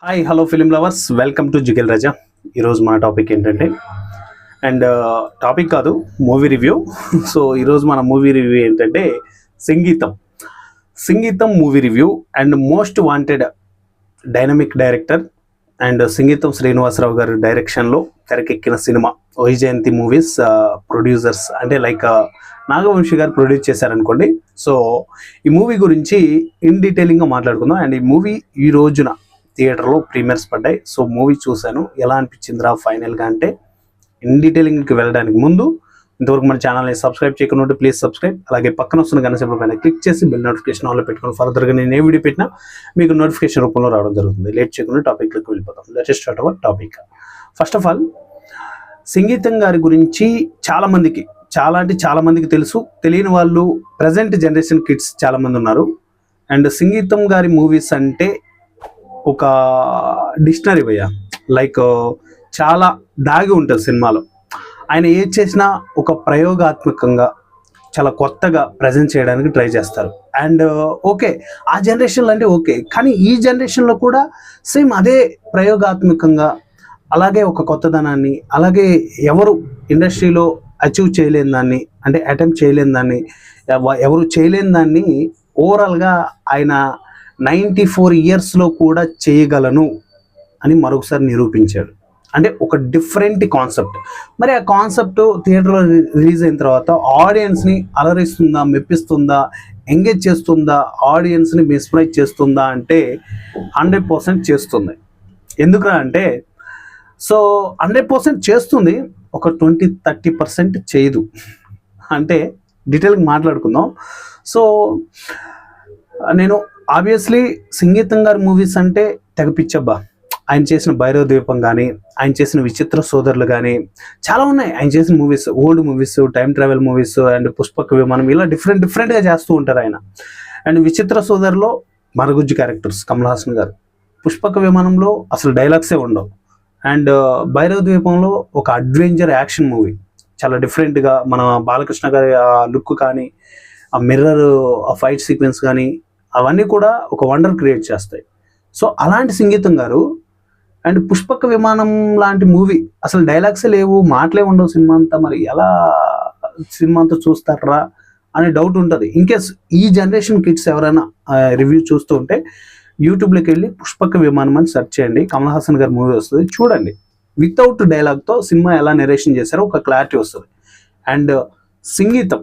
Hi hello film lovers, welcome to Jigel Raja. ఈరోజు మన topic ఏంటంటే టాపిక్ కాదు, మూవీ రివ్యూ. సో ఈరోజు మన మూవీ రివ్యూ ఏంటంటే సంగీతం movie review. And most wanted dynamic director and సంగీతం శ్రీనివాసరావు గారి డైరెక్షన్లో తెరకెక్కిన సినిమా వైజయంతి మూవీస్ ప్రొడ్యూసర్స్ అంటే లైక్ నాగవంశీ గారు ప్రొడ్యూస్ చేశారనుకోండి. సో ఈ మూవీ గురించి ఇన్ డీటెయిలింగ్గా మాట్లాడుకుందాం. అండ్ ఈ మూవీ ఈ రోజున థియేటర్లో ప్రీమియర్స్ పడ్డాయి. సో మూవీ చూశాను, ఎలా అనిపించిందిరా ఫైనల్గా అంటే ఇన్ డీటెయిలింగ్కి వెళ్ళడానికి ముందు ఇంతవరకు మన ఛానల్ని సబ్స్క్రైబ్ చేయకుండా ప్లీజ్ సబ్స్క్రైబ్, అలాగే పక్కన వస్తున్న గంట సింబల్ పైన క్లిక్ చేసి బెల్ నోటిఫికేషన్ ఆన్లో పెట్టుకుని ఫర్దర్గా నేను ఏ వీడియో పెట్టినా మీకు నోటిఫికేషన్ రూపంలో రావడం జరుగుతుంది. లేట్ చేయకుండా టాపిక్లోకి వెళ్ళిపోతాం. Let's start our topic. First of all, సంగీతం గారి గురించి చాలా మందికి తెలుసు. తెలియని వాళ్ళు ప్రజెంట్ జనరేషన్ కిడ్స్ చాలామంది ఉన్నారు. అండ్ సంగీతం గారి మూవీస్ అంటే ఒక డిక్షనరీ భయ్య, లైక్ చాలా దాగి ఉంటుంది సినిమాలో. ఆయన ఏది చేసినా ఒక ప్రయోగాత్మకంగా చాలా కొత్తగా ప్రజెంట్ చేయడానికి ట్రై చేస్తారు. అండ్ ఓకే, ఆ జనరేషన్లో అంటే ఓకే, కానీ ఈ జనరేషన్లో కూడా సేమ్ అదే ప్రయోగాత్మకంగా, అలాగే ఒక కొత్తదనాన్ని, అలాగే ఎవరు ఇండస్ట్రీలో అచీవ్ చేయలేని దాన్ని, అంటే అటెంప్ట్ చేయలేని దాన్ని, ఎవరు చేయలేని దాన్ని ఓవరాల్గా ఆయన 94 ఇయర్స్లో కూడా చేయగలను అని మరొకసారి నిరూపించాడు. అంటే ఒక డిఫరెంట్ కాన్సెప్ట్. మరి ఆ కాన్సెప్ట్ థియేటర్లో రిలీజ్ అయిన తర్వాత ఆడియన్స్ని అలరిస్తుందా, మెప్పిస్తుందా, ఎంగేజ్ చేస్తుందా, ఆడియన్స్ని మిస్ప్రైజ్ చేస్తుందా అంటే 100% చేస్తుంది. ఎందుకురా అంటే, సో 100% చేస్తుంది, ఒక 20-30% చేయదు. అంటే డీటెయిల్గా మాట్లాడుకుందాం. సో నేను ఆబ్వియస్లీ సంగీతం గారి మూవీస్ అంటే తెగ పిచ్చబ్బా. ఆయన చేసిన భైరవ ద్వీపం కానీ, ఆయన చేసిన విచిత్ర సోదరులు కానీ చాలా ఉన్నాయి. ఆయన చేసిన movies, old movies, time travel movies, and Pushpaka Vimanam, ఇలా డిఫరెంట్గా చేస్తూ ఉంటారు ఆయన. అండ్ విచిత్ర సోదరులో మరగుజ్జు క్యారెక్టర్స్ కమల్ హాసన్ గారు, పుష్పక విమానంలో అసలు డైలాగ్సే ఉండవు. అండ్ భైరవ ద్వీపంలో ఒక అడ్వెంచర్ యాక్షన్ మూవీ, చాలా డిఫరెంట్గా మన బాలకృష్ణ గారి ఆ లుక్ కానీ, ఆ మిర్రర్, ఆ ఫైట్ సీక్వెన్స్ కానీ, అవన్నీ కూడా ఒక వండర్ క్రియేట్ చేస్తాయి. సో అలాంటి సంగీతం గారు అండ్ పుష్పక విమానం లాంటి మూవీ అసలు డైలాగ్సే లేవు, మాటలే ఉండవు సినిమా అంతా, మరి ఎలా సినిమా అంతా చూస్తారా అనే డౌట్ ఉంటుంది. ఇన్కేస్ ఈ జనరేషన్ కిడ్స్ ఎవరైనా రివ్యూ చూస్తూ ఉంటే యూట్యూబ్లోకి వెళ్ళి పుష్పక విమానం అని సెర్చ్ చేయండి, కమల్ హాసన్ గారి మూవీ వస్తుంది, చూడండి. వితౌట్ డైలాగ్తో సినిమా ఎలా నెరేషన్ చేశారో ఒక క్లారిటీ వస్తుంది. అండ్ సంగీతం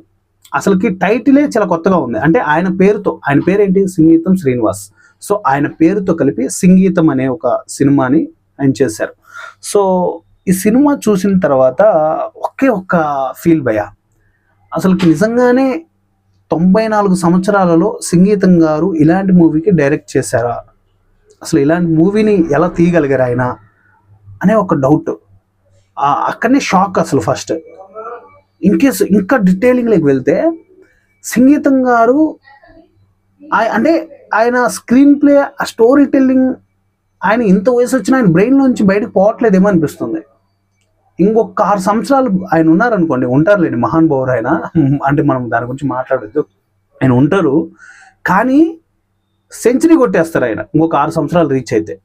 అసలుకి టైటిలే చాలా కొత్తగా ఉంది. అంటే ఆయన పేరు ఏంటి, సంగీతం శ్రీనివాస్. సో ఆయన పేరుతో కలిపి సంగీతం అనే ఒక సినిమాని ఆయన చేశారు. సో ఈ సినిమా చూసిన తర్వాత ఒక్క ఫీల్ భయ, అసలుకి నిజంగానే 94 సంవత్సరాలలో సంగీతం గారు ఇలాంటి మూవీకి డైరెక్ట్ చేశారా, అసలు ఇలాంటి మూవీని ఎలా తీయగలిగారు ఆయన అనే ఒక డౌట్. అక్కడనే షాక్ అసలు ఫస్ట్. ఇన్కేస్ ఇంకా డీటెయిలింగ్లోకి వెళ్తే, సంగీతం గారు అంటే ఆయన స్క్రీన్ ప్లే, ఆ స్టోరీ టెల్లింగ్, ఆయన ఇంత వయసు వచ్చిన ఆయన బ్రెయిన్లోంచి బయటకు పోవట్లేదేమో అనిపిస్తుంది. ఇంకొక 6 సంవత్సరాలు ఆయన ఉన్నారనుకోండి, ఉంటారులేండి, మహానుభావుడు ఆయన, అంటే మనం దాని గురించి మాట్లాడద్దు, ఆయన ఉంటారు, కానీ సెంచరీ కొట్టేస్తారు ఆయన ఇంకొక 6 సంవత్సరాలు రీచ్ అయితే.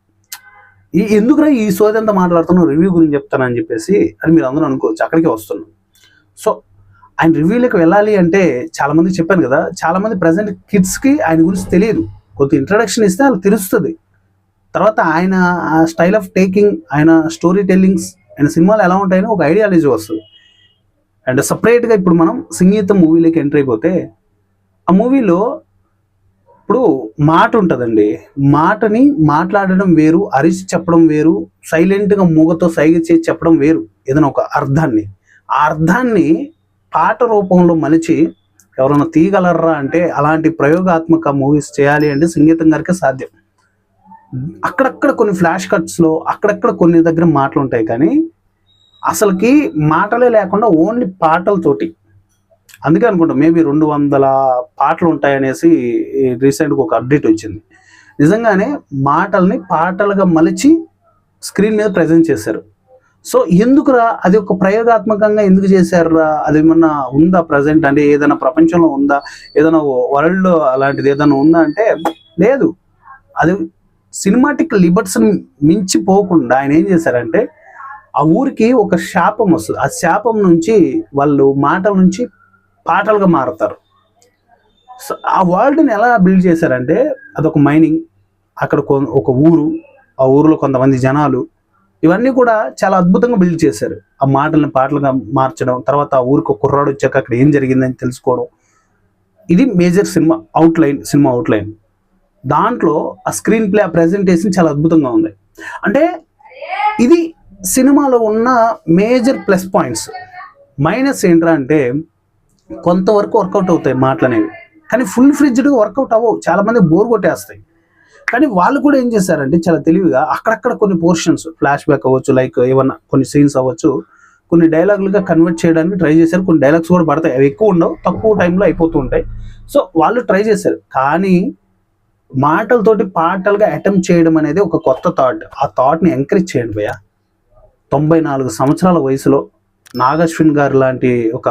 ఎందుకురా ఈ సోదంతా మాట్లాడుతున్నాం, రివ్యూ గురించి చెప్తానని చెప్పేసి అని మీరు అందరూ అనుకోవచ్చు, అక్కడికే వస్తున్నాం. సో ఆయన రివ్యూలోకి వెళ్ళాలి అంటే చాలామంది చెప్పాను కదా, చాలామంది ప్రజెంట్ కిడ్స్కి ఆయన గురించి తెలియదు. కొద్ది ఇంట్రడక్షన్ ఇస్తే వాళ్ళకి తెలుస్తుంది. తర్వాత ఆయన స్టైల్ ఆఫ్ టేకింగ్, ఆయన స్టోరీ టెల్లింగ్స్, ఆయన సినిమాలు ఎలా ఉంటాయని ఒక ఐడియాలజీ వస్తుంది. అండ్ సపరేట్గా ఇప్పుడు మనం సంగీతం మూవీలోకి ఎంటర్ అయిపోతే, ఆ మూవీలో ఇప్పుడు మాట ఉంటుందండి. మాటని మాట్లాడడం వేరు, అరిచి చెప్పడం వేరు, సైలెంట్గా మూగతో సైగ చేసి చెప్పడం వేరు. ఏదైనా ఒక అర్థాన్ని, ఆ అర్థాన్ని పాట రూపంలో మలిచి ఎవరైనా తీయగలరా అంటే, అలాంటి ప్రయోగాత్మక మూవీస్ చేయాలి అంటే సంగీతం గారికి సాధ్యం. అక్కడక్కడ కొన్ని ఫ్లాష్ కట్స్లో, అక్కడక్కడ కొన్ని దగ్గర మాటలు ఉంటాయి, కానీ అసలుకి మాటలే లేకుండా ఓన్లీ పాటలతోటి. అందుకే అనుకుంటా మేబీ 200 పాటలు ఉంటాయనేసి రీసెంట్గా ఒక అప్డేట్ వచ్చింది. నిజంగానే మాటల్ని పాటలుగా మలిచి స్క్రీన్ మీద ప్రజెంట్ చేశారు. సో ఎందుకురా, అది ఒక ప్రయోగాత్మకంగా ఎందుకు చేశారా, అది ఏమన్నా ఉందా ప్రజెంట్, అంటే ఏదైనా ప్రపంచంలో ఉందా, ఏదైనా వరల్డ్ అలాంటిది ఏదైనా ఉందా అంటే లేదు. అది సినిమాటిక్ లిబర్ట్స్ని మించిపోకుండా ఆయన ఏం చేశారంటే ఆ ఊరికి ఒక శాపం వస్తుంది, ఆ శాపం నుంచి వాళ్ళు మాటల నుంచి పాటలుగా మారుతారు. సో ఆ వరల్డ్ని ఎలా బిల్డ్ చేశారంటే అదొక మైనింగ్, అక్కడ ఒక ఊరు, ఆ ఊరిలో కొంతమంది జనాలు, ఇవన్నీ కూడా చాలా అద్భుతంగా బిల్డ్ చేశారు. ఆ మాటల్ని పాటలుగా మార్చడం, తర్వాత ఆ ఊరికి ఒక కుర్రాడు వచ్చాక అక్కడ ఏం జరిగిందని తెలుసుకోవడం, ఇది మేజర్ సినిమా అవుట్లైన్. దాంట్లో ఆ స్క్రీన్ ప్లే, ఆ ప్రెజెంటేషన్ చాలా అద్భుతంగా ఉంది. అంటే ఇది సినిమాలో ఉన్న మేజర్ ప్లస్ పాయింట్స్. మైనస్ ఏంట్రా అంటే కొంతవరకు వర్కౌట్ అవుతాయి మాటలు అనేవి, కానీ ఫుల్ ఫ్రిడ్జ్డ్గా వర్కౌట్ అవ్వవు, చాలామంది బోర్ కొట్టేస్తాయి. కానీ వాళ్ళు కూడా ఏం చేశారంటే చాలా తెలివిగా అక్కడక్కడ కొన్ని పోర్షన్స్, ఫ్లాష్ బ్యాక్ అవ్వచ్చు, లైక్ ఏమన్నా కొన్ని సీన్స్ అవ్వచ్చు, కొన్ని డైలాగులుగా కన్వర్ట్ చేయడానికి ట్రై చేశారు. కొన్ని డైలాగ్స్ కూడా పడతాయి, అవి ఎక్కువ ఉండవు, తక్కువ టైంలో అయిపోతూ ఉంటాయి. సో వాళ్ళు ట్రై చేశారు. కానీ మాటలతోటి పాటలుగా అటెంప్ట్ చేయడం అనేది ఒక కొత్త థాట్. ఆ థాట్ని ఎంకరేజ్ చేయండి భయ్య. 94 సంవత్సరాల వయసులో నాగశ్విన్ గారు లాంటి ఒక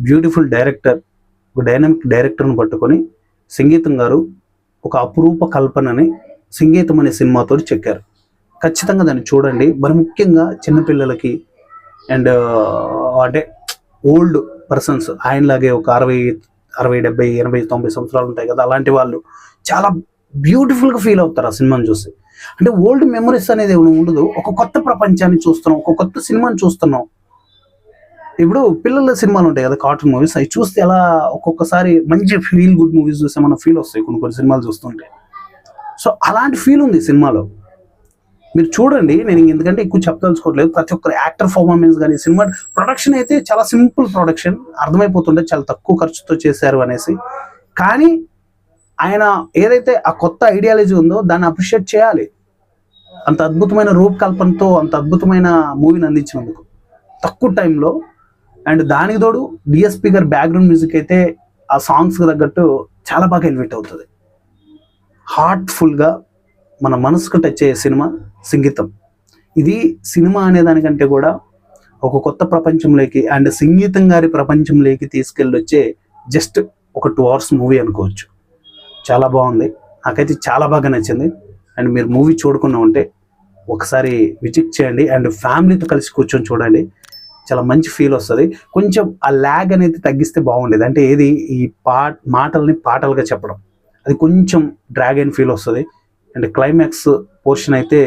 బ్యూటిఫుల్ డైరెక్టర్, ఒక డైనమిక్ డైరెక్టర్ని పట్టుకొని సంగీతం గారు ఒక అపురూప కల్పనని సంగీతం అనే సినిమాతో చెక్కారు. ఖచ్చితంగా దాన్ని చూడండి. మరి ముఖ్యంగా చిన్నపిల్లలకి అండ్ అంటే ఓల్డ్ పర్సన్స్, ఆయనలాగే ఒక 60, 70, 80, 90 సంవత్సరాలు ఉంటాయి కదా, అలాంటి వాళ్ళు చాలా బ్యూటిఫుల్గా ఫీల్ అవుతారు ఆ సినిమాని చూసి. అంటే ఓల్డ్ మెమరీస్ అనేది ఏమైనా ఉండదు, ఒక కొత్త ప్రపంచాన్ని చూస్తున్నాం, ఒక కొత్త సినిమాని చూస్తున్నాం. ఇప్పుడు పిల్లల సినిమాలు ఉంటాయి కదా, కార్టూన్ మూవీస్, అవి చూస్తే ఎలా ఒక్కొక్కసారి మంచి ఫీల్ గుడ్ మూవీస్ చూస్తే మన ఫీల్ వస్తాయి కొన్ని సినిమాలు చూస్తుంటే. సో అలాంటి ఫీల్ ఉంది సినిమాలో, మీరు చూడండి. నేను ఎందుకంటే ఎక్కువ చెప్పదలుచుకోవట్లేదు. ప్రతి ఒక్కరు యాక్టర్ పర్ఫార్మెన్స్ కానీ, సినిమా ప్రొడక్షన్ అయితే చాలా సింపుల్ ప్రొడక్షన్, అర్థమైపోతుంటే చాలా తక్కువ ఖర్చుతో చేశారు అనేసి. కానీ ఆయన ఏదైతే ఆ కొత్త ఐడియాలజీ ఉందో దాన్ని అప్రిషియేట్ చేయాలి. అంత అద్భుతమైన రూపకల్పనతో అంత అద్భుతమైన మూవీని అందించినందుకు తక్కువ టైంలో. అండ్ దానికి తోడు డిఎస్పి గారి బ్యాక్గ్రౌండ్ మ్యూజిక్ అయితే ఆ సాంగ్స్కి తగ్గట్టు చాలా బాగా ఎలివేట్ అవుతుంది. హార్ట్ఫుల్గా మన మనసుకు టచ్ అయ్యే సినిమా సంగీతం. ఇది సినిమా అనేదానికంటే కూడా ఒక కొత్త ప్రపంచంలోకి అండ్ సంగీతం గారి ప్రపంచంలోకి తీసుకెళ్ళి వచ్చే జస్ట్ ఒక 2 hours మూవీ అనుకోవచ్చు. చాలా బాగుంది, నాకైతే చాలా బాగా నచ్చింది. అండ్ మీరు మూవీ చూడకుండా ఉంటే ఒకసారి విజిట్ చేయండి అండ్ ఫ్యామిలీతో కలిసి కూర్చొని చూడండి, చాలా మంచి ఫీల్ వస్తుంది. కొంచెం ఆ ల్యాగ్ అనేది తగ్గిస్తే బాగుండేది. అంటే ఏది ఈ మాటల్ని పాటలుగా చెప్పడం, అది కొంచెం డ్రాగ్ అయిన ఫీల్ వస్తుంది. అండ్ క్లైమాక్స్ పోర్షన్ అయితే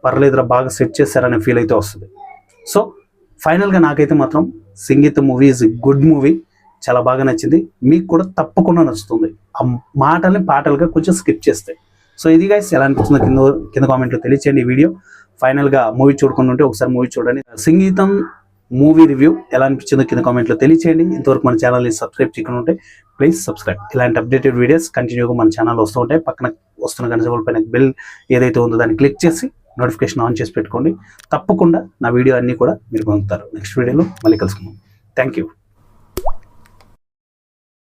పర్లేదురా, బాగా సెట్ చేశారనే ఫీల్ అయితే వస్తుంది. సో ఫైనల్గా నాకైతే మాత్రం సంగీతం మూవీ ఈజ్ గుడ్ మూవీ, చాలా బాగా నచ్చింది. మీకు కూడా తప్పకుండా నచ్చుతుంది ఆ మాటల్ని పాటలుగా కొంచెం స్కిప్ చేస్తే. సో ఇది గైస్, ఎలా అనిపిస్తుందో కింద కామెంట్లో తెలియచేయండి. ఈ వీడియో ఫైనల్గా మూవీ చూడకుండా ఉంటే ఒకసారి మూవీ చూడండి. సంగీతం మూవీ రివ్యూ ఎలా అనిపించిందో కింద కామెంట్లో తెలియచేయండి. ఇంతవరకు మన ఛానల్ని సబ్స్క్రైబ్ చేయకుండా ఉంటే ప్లీజ్ సబ్స్క్రైబ్. ఇలాంటి అప్డేటెడ్ వీడియోస్ కంటిన్యూగా మన ఛానల్ వస్తూ ఉంటాయి. పక్కన వస్తున్న గంట సింబల్ పైన బెల్ ఏదైతే ఉందో దాన్ని క్లిక్ చేసి నోటిఫికేషన్ ఆన్ చేసి పెట్టుకోండి. తప్పకుండా నా వీడియో అన్నీ కూడా మీరు పొందుతారు. నెక్స్ట్ వీడియోలో మళ్ళీ కలుసుకుందాం. Thank you.